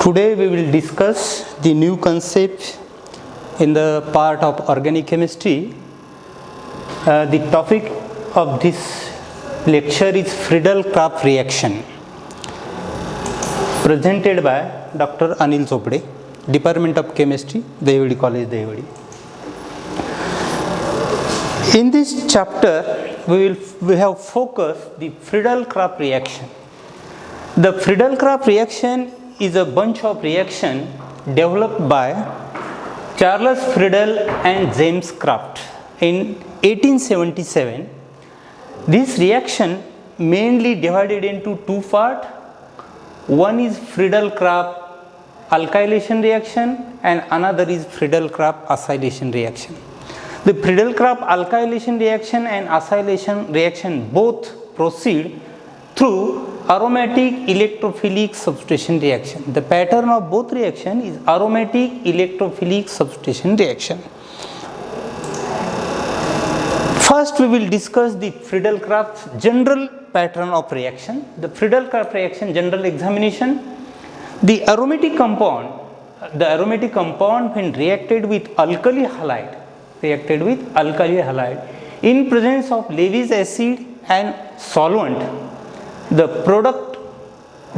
Today we will discuss the new concept in the part of organic chemistry. The topic of this lecture is Friedel-Crafts reaction, presented by Dr. Anil Chopde, Department of Chemistry, Dahewadi College, Dahewadi. In this chapter, we have focused the Friedel-Crafts reaction. The Friedel-Crafts reaction is a bunch of reaction developed by Charles Friedel and James Kraft in 1877. This reaction mainly divided into two parts. One is Friedel-Crafts alkylation reaction and another is Friedel-Crafts acylation reaction. The Friedel-Crafts alkylation reaction and acylation reaction both proceed through aromatic electrophilic substitution reaction. The pattern of both reaction is aromatic electrophilic substitution reaction. First we will discuss the Friedel-Crafts general pattern of reaction. The Friedel-Crafts reaction general examination. The aromatic compound when reacted with alkali halide in presence of Lewis acid and solvent, the product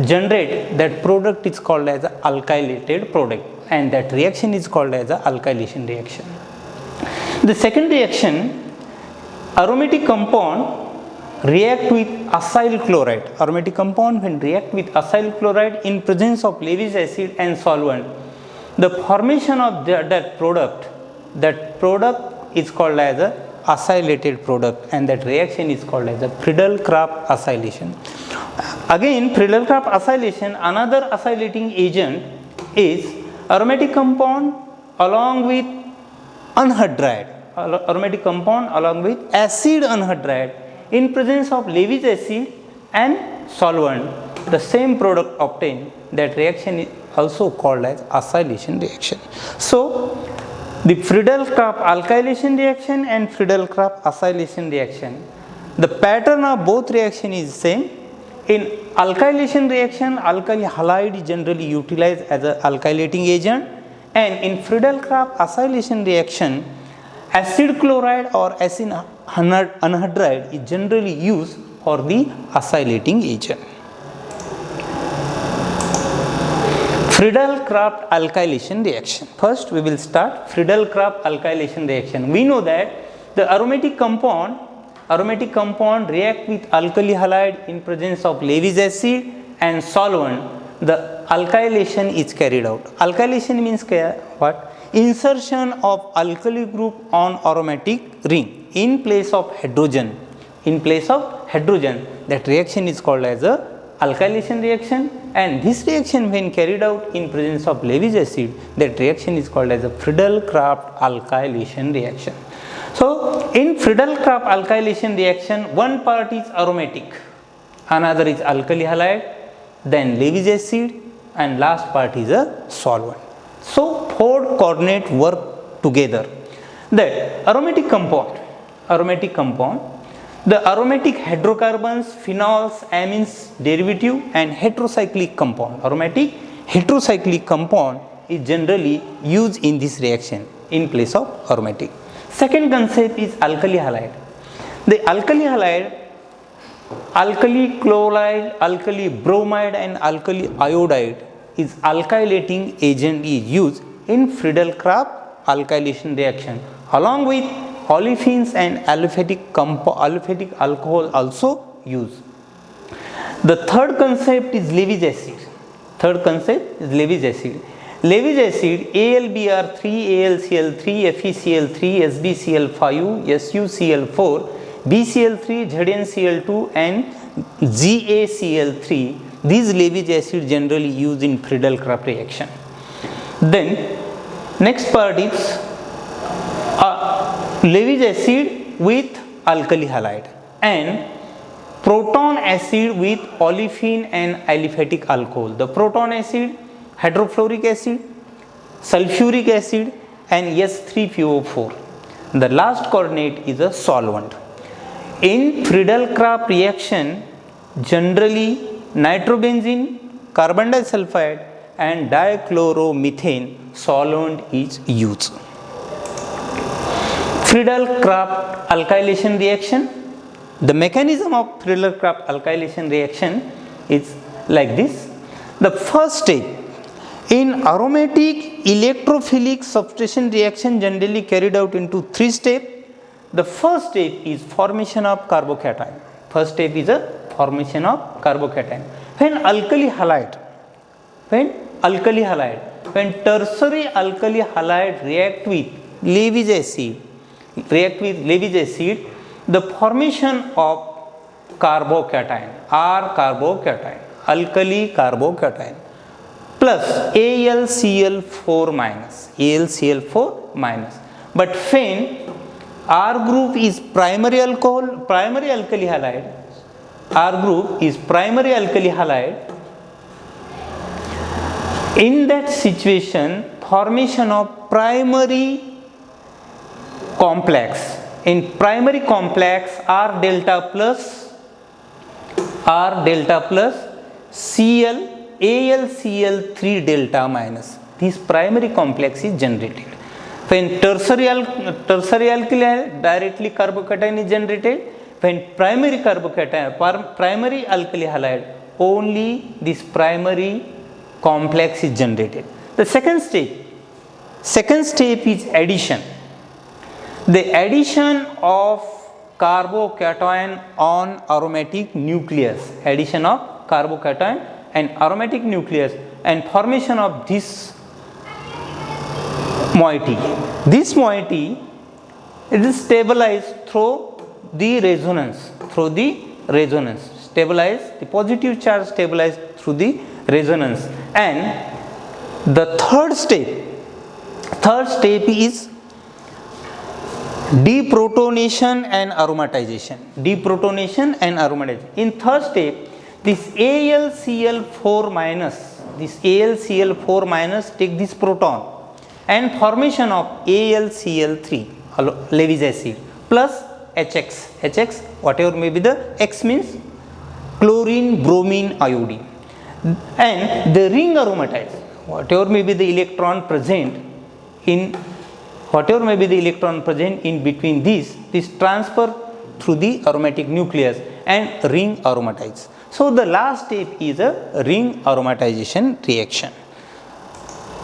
generated, that product is called as a alkylated product, and that reaction is called as a alkylation reaction. The second reaction, aromatic compound react with acyl chloride. Aromatic compound when react with acyl chloride in presence of Lewis acid and solvent, the formation of that product is called as a acylated product, and that reaction is called as a Friedel-Crafts acylation. Again, Friedel-Crafts acylation, another acylating agent is aromatic compound along with anhydride, acid anhydride in presence of Lewis acid and solvent, the same product obtained. That reaction is also called as acylation reaction. So the Friedel-Crafts alkylation reaction and Friedel-Crafts acylation reaction, the pattern of both reaction is same. In alkylation reaction, alkali halide is generally utilized as an alkylating agent, and in Friedel-Crafts acylation reaction, acid chloride or acid anhydride is generally used for the acylating agent. Friedel-Crafts alkylation reaction. First we will start Friedel-Crafts alkylation reaction. We know that the aromatic compound react with alkali halide in presence of Lewis acid and solvent. The alkylation is carried out. Alkylation means what? Insertion of alkali group on aromatic ring in place of hydrogen. That reaction is called as a alkylation reaction, and this reaction when carried out in presence of Lewis acid, that reaction is called as a Friedel-Crafts alkylation reaction. So in Friedel-Crafts alkylation reaction, one part is aromatic, another is alkali halide, then Lewis acid, and last part is a solvent. So four coordinate work together. The aromatic compound, the aromatic hydrocarbons, phenols, amines derivative, and heterocyclic compound. Aromatic heterocyclic compound is generally used in this reaction in place of aromatic. Second concept is alkali halide. The alkali halide, alkali chloride, alkali bromide, and alkali iodide is alkylating agent is used in Friedel-Crafts alkylation reaction, along with olefins and aliphatic alcohol also used. The third concept is Lewis acid. Lewis acid AlBr3, AlCl3, FeCl3, SbCl5, SuCl4, BCl3, ZnCl2, and GaCl3. These Lewis acid generally used in Friedel-Crafts reaction. Then next part is Lewis acid with alkali halide and proton acid with olefin and aliphatic alcohol. The proton acid, hydrofluoric acid, sulfuric acid, and S3PO4. The last coordinate is a solvent. In Friedel-Crafts reaction, generally nitrobenzene, carbon disulfide, and dichloromethane solvent is used. Friedel-Crafts alkylation reaction. The mechanism of Friedel-Crafts alkylation reaction is like this. The first step in aromatic electrophilic substitution reaction generally carried out into 3 steps. The first step is formation of carbocation. First step is a formation of carbocation. When tertiary alkali halide react with Lewis acid, the formation of carbocation or carbocation, alkali carbocation plus AlCl4 minus. But when R group is primary alkali halide, in that situation formation of primary complex. In primary complex R delta plus Cl AlCl3 delta minus. This primary complex is generated. When tertiary alkali directly carbocation is generated. When primary alkali halide, only this primary complex is generated. The second step is addition. The addition of carbocation on aromatic nucleus. Addition of carbocation and aromatic nucleus and formation of this moiety. This moiety, it is stabilized through the resonance. Stabilized, the positive charge stabilized through the resonance. And the third step is deprotonation and aromatization. In third step, this AlCl4 minus take this proton and formation of AlCl3 Lewis acid plus HX, whatever may be the X means chlorine, bromine, iodine, and the ring aromatized, whatever may be the electron present in between this transfer through the aromatic nucleus and ring aromatized. So the last step is a ring aromatization reaction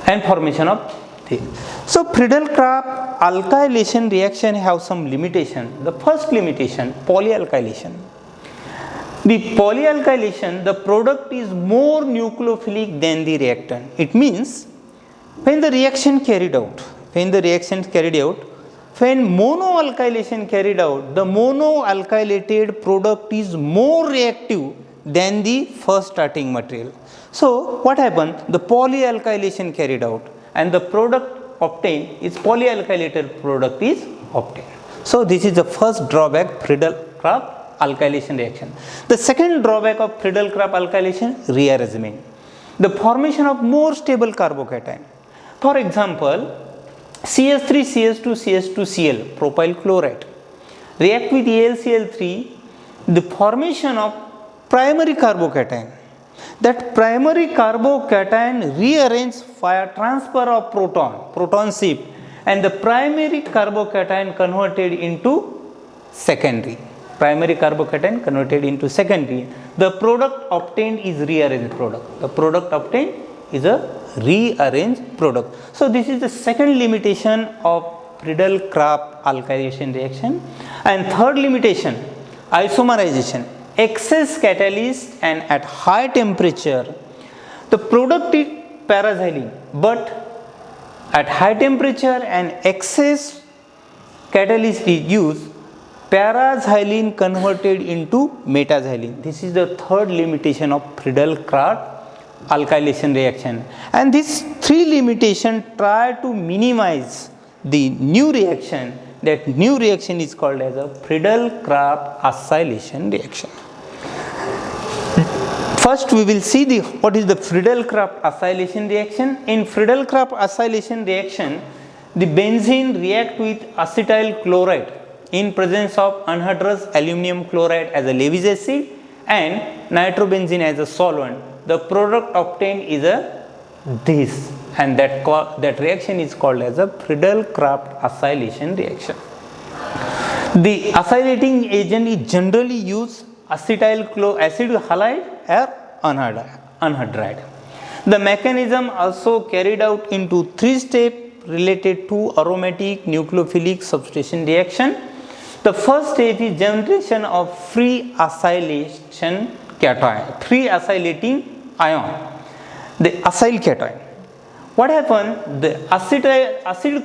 and formation of thing. So Friedel-Crafts alkylation reaction have some limitation. The first limitation, polyalkylation. The polyalkylation, the product is more nucleophilic than the reactant. It means when reaction carried out, when monoalkylation carried out, the monoalkylated product is more reactive than the first starting material. So what happened? The polyalkylation carried out and the product obtained is polyalkylated product is obtained. So this is the first drawback Friedel-Crafts alkylation reaction. The second drawback of Friedel-Crafts alkylation, rearrangement. The formation of more stable carbocation. For example, CH3CH2CH2Cl propyl chloride react with AlCl3, the formation of primary carbocation. That primary carbocation rearranges via transfer of proton shift, and the primary carbocation converted into secondary. The product obtained is rearranged product. So this is the second limitation of Friedel-Crafts alkylation reaction. And third limitation, isomerization. Excess catalyst and at high temperature, the product is paraxylene, but at high temperature and excess catalyst is used, paraxylene converted into metaxylene. This is the third limitation of Friedel-Crafts alkylation reaction. And these three limitations try to minimize the new reaction. That new reaction is called as a Friedel-Crafts acylation reaction. First we will see what is the Friedel-Crafts acylation reaction. In Friedel-Crafts acylation reaction, the benzene react with acetyl chloride in presence of anhydrous aluminum chloride as a Lewis acid and nitrobenzene as a solvent. The product obtained is a this, and that reaction is called as a Friedel-Crafts acylation reaction. The acylating agent is generally used acetyl acid halide or anhydride. The mechanism also carried out into 3 steps related to aromatic nucleophilic substitution reaction. The first step is generation of free acylation cation, free acylating ion, the acyl cation. What happened? The acid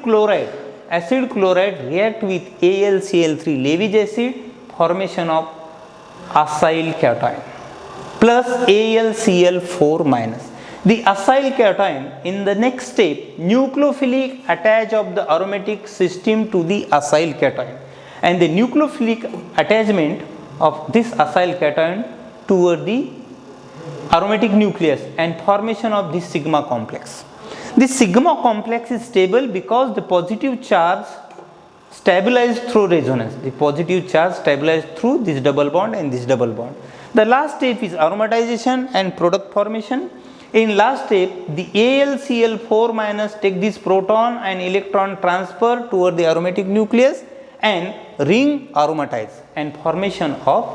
chloride react with AlCl3 Lewis acid, formation of acyl cation plus AlCl4 minus. The acyl cation in the next step nucleophilic attach of the aromatic system to the acyl cation, and the nucleophilic attachment of this acyl cation toward the aromatic nucleus and formation of this sigma complex. This sigma complex is stable because the positive charge stabilized through resonance. The positive charge stabilized through this double bond and this double bond. The last step is aromatization and product formation. In last step, the AlCl4 minus take this proton and electron transfer toward the aromatic nucleus and ring aromatize and formation of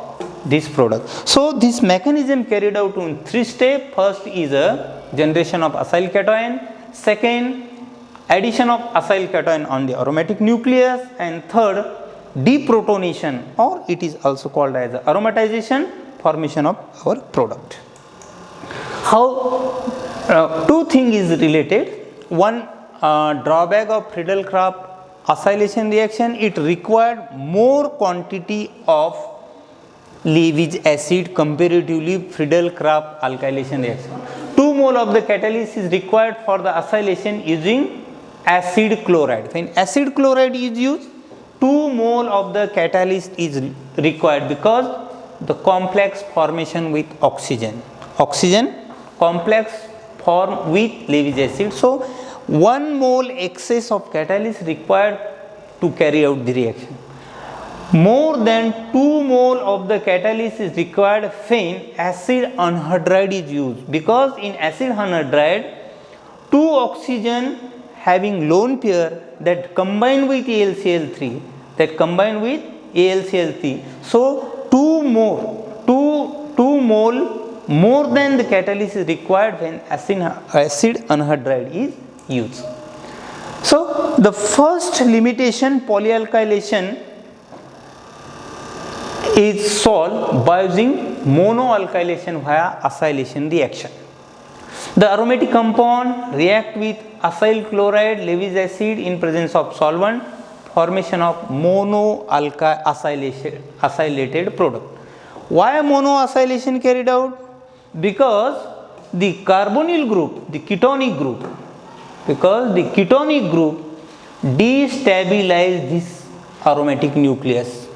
this product. So this mechanism carried out in 3 steps. First is a generation of acyl cation, second addition of acyl cation on the aromatic nucleus, and third deprotonation, or it is also called as aromatization, formation of our product. How 2 things is related. One drawback of Friedel-Crafts acylation reaction, it required more quantity of Lewis acid comparatively Friedel-Crafts alkylation reaction. 2 mole of the catalyst is required for the acylation using acid chloride. When acid chloride is used, 2 mole of the catalyst is required because the complex formation with oxygen complex form with Lewis acid. So 1 mole excess of catalyst required to carry out the reaction. More than 2 mole of the catalyst is required when acid anhydride is used, because in acid anhydride 2 oxygen having lone pair that combine with AlCl3 so 2 mole more than the catalyst is required when acid anhydride is used. So the first limitation, polyalkylation, is solved by using monoalkylation via acylation reaction. The aromatic compound react with acyl chloride, Lewis acid in presence of solvent, formation of monoacylated product. Why monoacylation carried out? Because the carbonyl group, the ketonic group, destabilize this aromatic nucleus.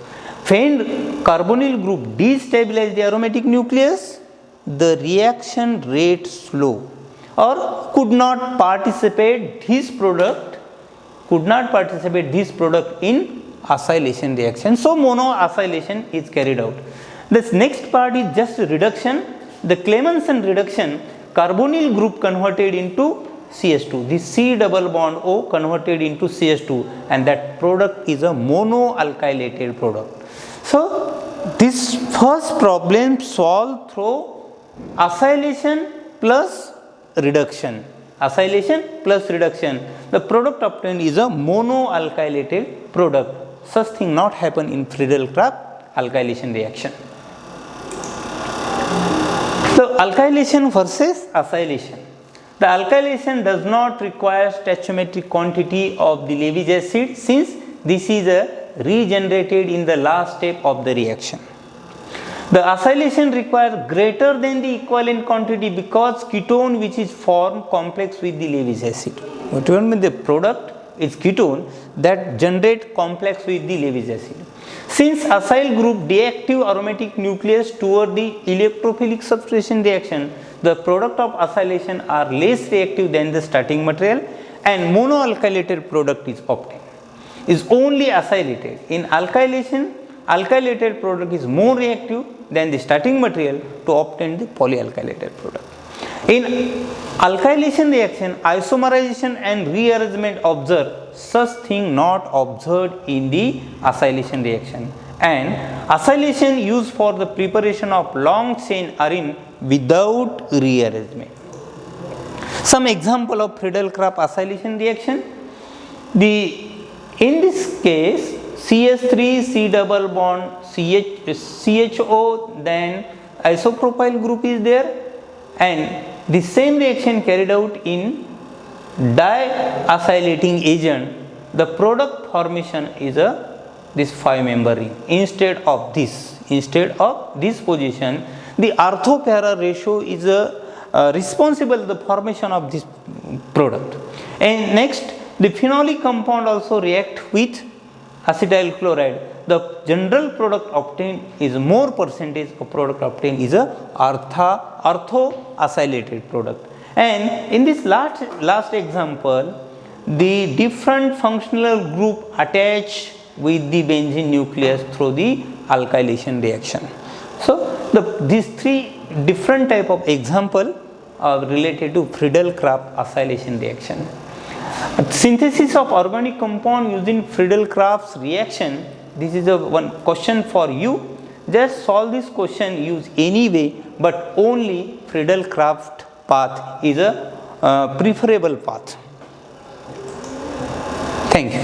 When carbonyl group destabilize the aromatic nucleus, the reaction rate slow or could not participate this product in acylation reaction. So monoacylation is carried out. This next part is just reduction. The Clemmensen reduction, carbonyl group converted into CH2. This C double bond O converted into CH2, and that product is a monoalkylated product. So this first problem solved through acylation plus reduction. The product obtained is a monoalkylated product. Such thing not happen in Friedel-Crafts alkylation reaction. So alkylation versus acylation. The alkylation does not require stoichiometric quantity of the Lewis acid, since this is regenerated in the last step of the reaction. The acylation requires greater than the equivalent quantity because ketone which is formed complex with the Lewis acid. Whatever means the product is ketone that generate complex with the Lewis acid. Since acyl group deactive aromatic nucleus toward the electrophilic substitution reaction, the product of acylation are less reactive than the starting material, and monoalkylated product is obtained. Is only acylated. In alkylation, alkylated product is more reactive than the starting material to obtain the polyalkylated product. In Alkylation reaction, isomerization and rearrangement observed, such thing not observed in the acylation reaction. And acylation used for the preparation of long chain arene without rearrangement. Some example of Friedel-Crafts acylation reaction. In this case, CH3 C double bond CHO, then isopropyl group is there, and the same reaction carried out in diacylating agent. The product formation is this 5-member ring. Instead of this position, the ortho-para ratio is responsible the formation of this product. And next, the phenolic compound also react with acetyl chloride. The general product obtained is more percentage of product obtained is a ortho-acylated product. And in this last example, the different functional group attach with the benzene nucleus through the alkylation reaction. So these 3 different type of example are related to Friedel-Crafts acylation reaction. Synthesis of organic compound using Friedel-Crafts reaction. This is one question for you. Just solve this question, use any way, but only Friedel-Crafts path is a preferable path. Thank you.